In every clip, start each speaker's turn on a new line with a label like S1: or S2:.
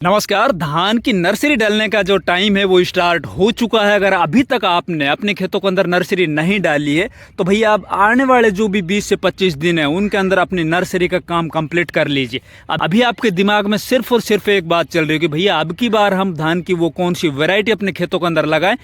S1: नमस्कार। धान की नर्सरी डालने का जो टाइम है वो स्टार्ट हो चुका है। अगर अभी तक आपने अपने खेतों के अंदर नर्सरी नहीं डाली है तो भैया आप आने वाले जो भी 20 से 25 दिन है उनके अंदर अपनी नर्सरी का काम कंप्लीट कर लीजिए। अभी आपके दिमाग में सिर्फ और सिर्फ एक बात चल रही है कि भैया अब की बार हम धान की वो कौन सी वैरायटी अपने खेतों के अंदर लगाएं।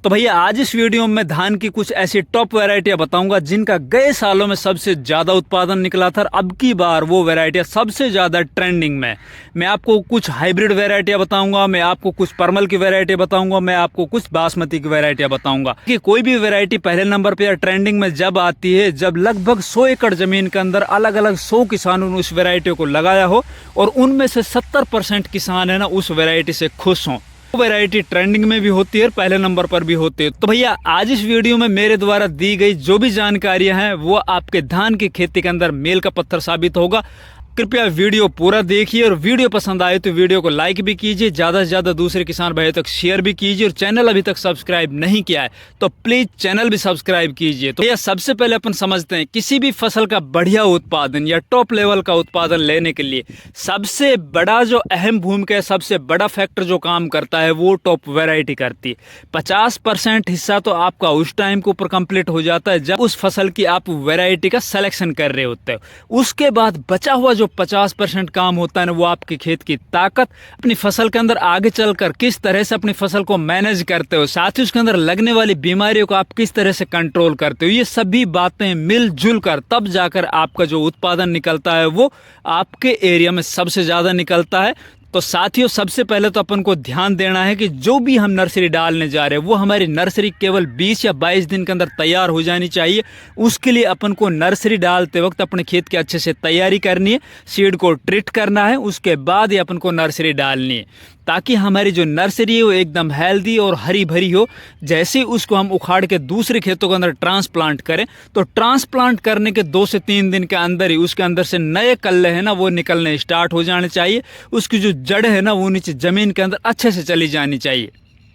S1: तो भैया आज इस वीडियो में धान की कुछ ऐसी टॉप वैरायटियां बताऊंगा जिनका गए सालों में सबसे ज्यादा उत्पादन निकला था। अब की बार वो वैरायटियां सबसे ज्यादा ट्रेंडिंग में। मैं आपको कुछ हाइब्रिड वैरायटियां बताऊंगा, मैं आपको कुछ परमल की वैरायटी बताऊंगा, मैं आपको कुछ बासमती की वैरायटियां बताऊंगा कि कोई भी वैरायटी पहले नंबर पे या ट्रेंडिंग में जब आती है जब लगभग 100 एकड़ जमीन के अंदर अलग अलग 100 किसानों ने उस वैरायटी को लगाया हो और उनमें से 70% किसान है ना उस वैरायटी से खुश हों। वैरायटी ट्रेंडिंग में भी होती है और पहले नंबर पर भी होती है। तो भैया आज इस वीडियो में मेरे द्वारा दी गई जो भी जानकारियां हैं वो आपके धान की खेती के अंदर मील का पत्थर साबित होगा। कृपया वीडियो पूरा देखिए और वीडियो पसंद आए तो वीडियो को लाइक भी कीजिए, ज़्यादा से ज़्यादा दूसरे किसान भाइयों तक शेयर भी कीजिए और चैनल अभी तक सब्सक्राइब नहीं किया है तो प्लीज़ चैनल भी सब्सक्राइब कीजिए। तो यह सबसे पहले अपन समझते हैं किसी भी फसल का बढ़िया उत्पादन या टॉप लेवल का उत्पादन लेने के लिए सबसे बड़ा जो अहम भूमिका है, सबसे बड़ा फैक्टर जो काम करता है वो टॉप वैरायटी करती है। 50% हिस्सा तो आपका उस टाइम के ऊपर कंप्लीट हो जाता है जब उस फसल की आप वैरायटी का सिलेक्शन कर रहे होते हो। उसके बाद बचा हुआ जो 50% काम होता है ना वो आपके खेत की ताकत, अपनी फसल के अंदर आगे चलकर किस तरह से अपनी फसल को मैनेज करते हो, साथ ही उसके अंदर लगने वाली बीमारियों को आप किस तरह से कंट्रोल करते हो, ये सभी बातें मिलजुल कर तब जाकर आपका जो उत्पादन निकलता है वो आपके एरिया में सबसे ज़्यादा निकलता है। तो साथियों सबसे पहले तो अपन को ध्यान देना है कि जो भी हम नर्सरी डालने जा रहे हैं वो हमारी नर्सरी केवल 20 या 22 दिन के अंदर तैयार हो जानी चाहिए। उसके लिए अपन को नर्सरी डालते वक्त अपने खेत की अच्छे से तैयारी करनी है, सीड को ट्रीट करना है, उसके बाद ही अपन को नर्सरी डालनी है ताकि हमारी जो नर्सरी है वो एकदम हेल्दी और हरी भरी हो। जैसे ही उसको हम उखाड़ के दूसरे खेतों के अंदर ट्रांसप्लांट करें तो ट्रांसप्लांट करने के 2 से 3 दिन के अंदर ही उसके अंदर से नए कल्ले हैं ना वो निकलने स्टार्ट हो जाने चाहिए। उसकी जो जड़ है ना वो नीचे जमीन के अंदर अच्छे से चली जानी चाहिए।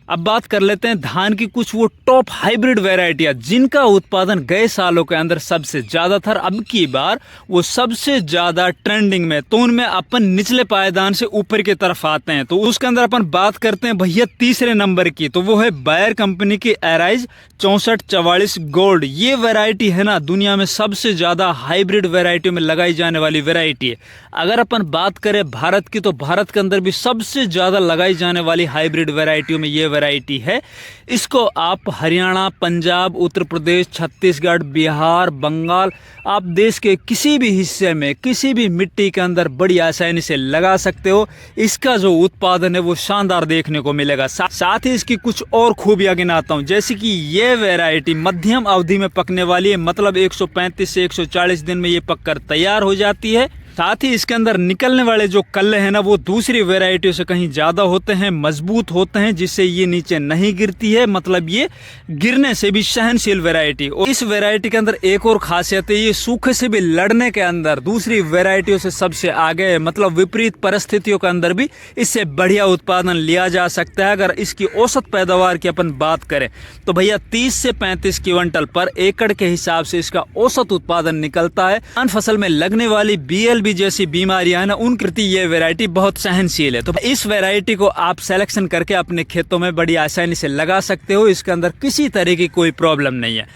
S1: अब बात कर लेते हैं धान की कुछ वो टॉप हाइब्रिड वैरायटियां जिनका उत्पादन गए सालों के अंदर सबसे ज्यादा था, अब की बार वो सबसे ज्यादा ट्रेंडिंग में। तो उनमें अपन निचले पायदान से ऊपर की तरफ आते हैं तो उसके अंदर अपन बात करते हैं भैया तीसरे नंबर की, तो वो है बायर कंपनी की एराइज 6444 गोल्ड। ये वैरायटी है ना दुनिया में सबसे ज्यादा हाइब्रिड वैरायटियों में लगाई जाने वाली वैरायटी है। अगर अपन बात करें भारत की तो भारत के अंदर भी सबसे ज्यादा लगाई जाने वाली हाइब्रिड वैरायटियों में ये वैरायटी है। इसको आप हरियाणा, पंजाब, उत्तर प्रदेश, छत्तीसगढ़, बिहार, बंगाल, आप देश के किसी भी हिस्से में किसी भी मिट्टी के अंदर बड़ी आसानी से लगा सकते हो। इसका जो उत्पादन है वो शानदार देखने को मिलेगा। साथ ही इसकी कुछ और खूबियां गिनाता हूं, जैसे कि ये वैरायटी मध्यम अवधि में पकने वाली है, मतलब 135 से 140 दिन में ये पककर तैयार हो जाती है। साथ ही इसके अंदर निकलने वाले जो कल्ले हैं ना वो दूसरी वैरायटियों से कहीं ज़्यादा होते हैं, मजबूत होते हैं, जिससे ये नीचे नहीं गिरती है, मतलब ये गिरने से भी सहनशील वैरायटी। और इस वैरायटी के अंदर एक और खासियत है, ये सूखे से भी लड़ने के अंदर दूसरी वैरायटियों से सबसे आगे है, मतलब विपरीत परिस्थितियों के अंदर भी इससे बढ़िया उत्पादन लिया जा सकता है। अगर इसकी औसत पैदावार की अपन बात करें तो भैया 30 से 35 क्विंटल पर एकड़ के हिसाब से इसका औसत उत्पादन निकलता है। धान फसल में लगने वाली BLB जैसी बीमारियां हैं ना उन प्रति ये वैरायटी बहुत सहनशील है। तो इस वैरायटी को आप सिलेक्शन करके अपने खेतों में बड़ी आसानी से लगा सकते हो, इसके अंदर किसी तरह की कोई प्रॉब्लम नहीं है।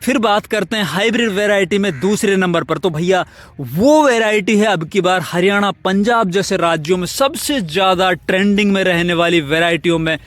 S1: फिर बात करते हैं हाइब्रिड वैरायटी में दूसरे नंबर पर, तो भैया वो वैरायटी है अब की बार हरियाणा, पंजाब जैसे राज्यों में सबसे ज्यादा ट्रेंडिंग में रहने वाली वैरायटियों में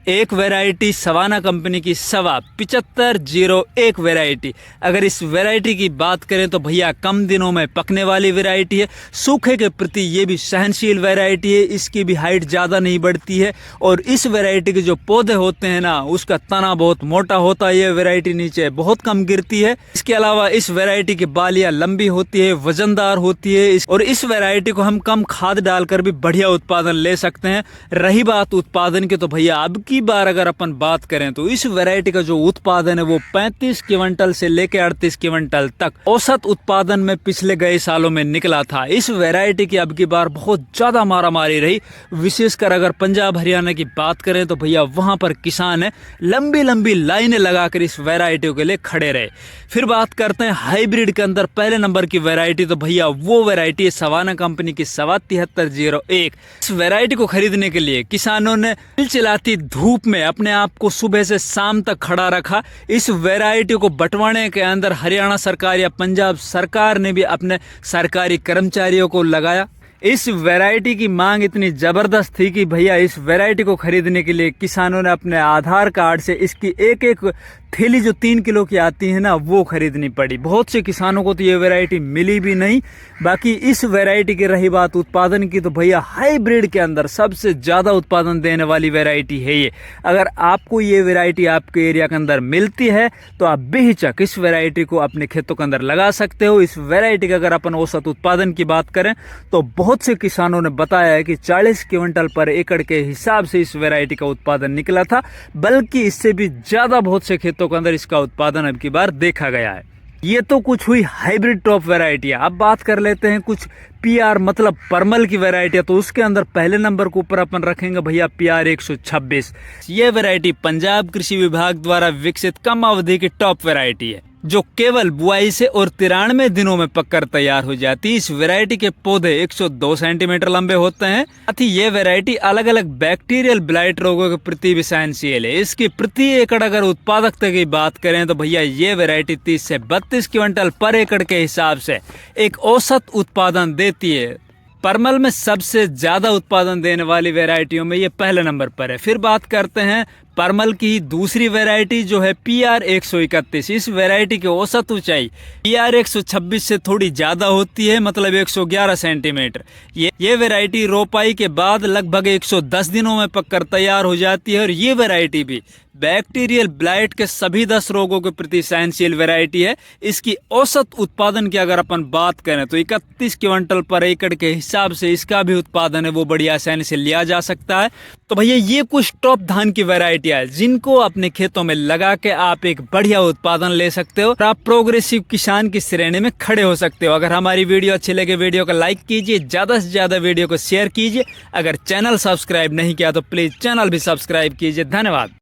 S1: एक वैरायटी सवाना कंपनी की सवा 7501 वैरायटी। अगर इस वैरायटी की बात करें तो भैया कम दिनों में पकने वाली वैरायटी है, सूखे के प्रति ये भी सहनशील वैरायटी है, इसकी भी हाइट ज़्यादा नहीं बढ़ती है और इस वैरायटी के जो पौधे होते हैं ना उसका तना बहुत मोटा होता है, ये वैरायटी नीचे बहुत कम गिरती है। इसके अलावा इस वैरायटी की बालियाँ लंबी होती है, वजनदार होती है और इस वैरायटी को हम कम खाद डालकर भी बढ़िया उत्पादन ले सकते हैं। रही बात उत्पादन की तो भैया अब की बार अगर अपन बात करें तो इस वैरायटी का जो उत्पादन है वो 35 क्विंटल से लेकर 38 क्विंटल तक औसत उत्पादन में पिछले गए सालों में निकला था। इस वैरायटी की अब की बार बहुत ज्यादा मारामारी रही। विशेषकर अगर पंजाब हरियाणा की बात करें तो भैया वहां पर किसान है लंबी लंबी लाइनें लगाकर इस वैरायटी के लिए खड़े रहे। फिर बात करते हैं हाइब्रिड के अंदर पहले नंबर की वैरायटी, तो भैया वो वैरायटी है सवाना कंपनी की 7301। इस वैरायटी को खरीदने के लिए किसानों ने चिलचिलाती धूप में अपने आप को सुबह से शाम तक खड़ा रखा। इस वैरायटी को बंटवाने के अंदर हरियाणा सरकार या पंजाब सरकार ने भी अपने सरकारी कर्मचारियों को लगाया। इस वैरायटी की मांग इतनी जबरदस्त थी कि भैया इस वैरायटी को खरीदने के लिए किसानों ने अपने आधार कार्ड से इसकी एक एक थैली जो 3 किलो की आती है ना वो खरीदनी पड़ी। बहुत से किसानों को तो ये वैरायटी मिली भी नहीं। बाकी इस वैरायटी की रही बात उत्पादन की, तो भैया हाइब्रिड के अंदर सबसे ज्यादा उत्पादन देने वाली वैरायटी है ये। अगर आपको ये वैरायटी आपके एरिया के अंदर मिलती है तो आप बेहिचक इस वैरायटी को अपने खेतों के अंदर लगा सकते हो। इस वैरायटी का अगर अपन औसत उत्पादन की बात करें तो बहुत से किसानों ने बताया है कि 40 क्विंटल पर एकड़ के हिसाब से इस वैरायटी का उत्पादन निकला था, बल्कि इससे भी ज्यादा बहुत से खेतों के अंदर इसका उत्पादन अब की बार देखा गया है। ये तो कुछ हुई हाइब्रिड टॉप वैरायटी। अब बात कर लेते हैं कुछ PR मतलब परमल की वैरायटी है, तो उसके अंदर पहले नंबर के ऊपर अपन रखेंगे भैया PR 126। ये वैरायटी पंजाब कृषि विभाग द्वारा विकसित कम अवधि की टॉप वैरायटी है जो केवल बुआई से और 93 दिनों में पककर तैयार हो जाती है। इस वैरायटी के पौधे 102 सेंटीमीटर लंबे होते हैं। साथ ही ये वैरायटी अलग अलग बैक्टीरियल ब्लाइट रोगों के प्रति भी सहनशील है। इसकी प्रति एकड़ अगर उत्पादकता की बात करें तो भैया ये वैरायटी 30 से 32 क्विंटल पर एकड़ के हिसाब से एक औसत उत्पादन देती है। परमल में सबसे ज्यादा उत्पादन देने वाली वैरायटियों में ये पहले नंबर पर है। फिर बात करते हैं परमल की दूसरी वैरायटी जो है PR 131। इस वैरायटी की औसत ऊंचाई PR 126 से थोड़ी ज्यादा होती है, मतलब 111 सेंटीमीटर। ये वैरायटी रोपाई के बाद लगभग 110 दिनों में पककर तैयार हो जाती है और ये वैरायटी भी बैक्टीरियल ब्लाइट के सभी 10 रोगों के प्रति सहनशील वैरायटी है। इसकी औसत उत्पादन की अगर अपन बात करें तो 31 क्विंटल पर एकड़ के हिसाब से इसका भी उत्पादन है वो बड़ी आसानी से लिया जा सकता है। तो भैया ये कुछ टॉप धान की वैरायटी है जिनको अपने खेतों में लगा के आप एक बढ़िया उत्पादन ले सकते हो और आप प्रोग्रेसिव किसान की श्रेणी में खड़े हो सकते हो। अगर हमारी वीडियो अच्छी लगे वीडियो को लाइक कीजिए, ज्यादा से ज्यादा वीडियो को शेयर कीजिए। अगर चैनल सब्सक्राइब नहीं किया तो प्लीज चैनल भी सब्सक्राइब कीजिए। धन्यवाद।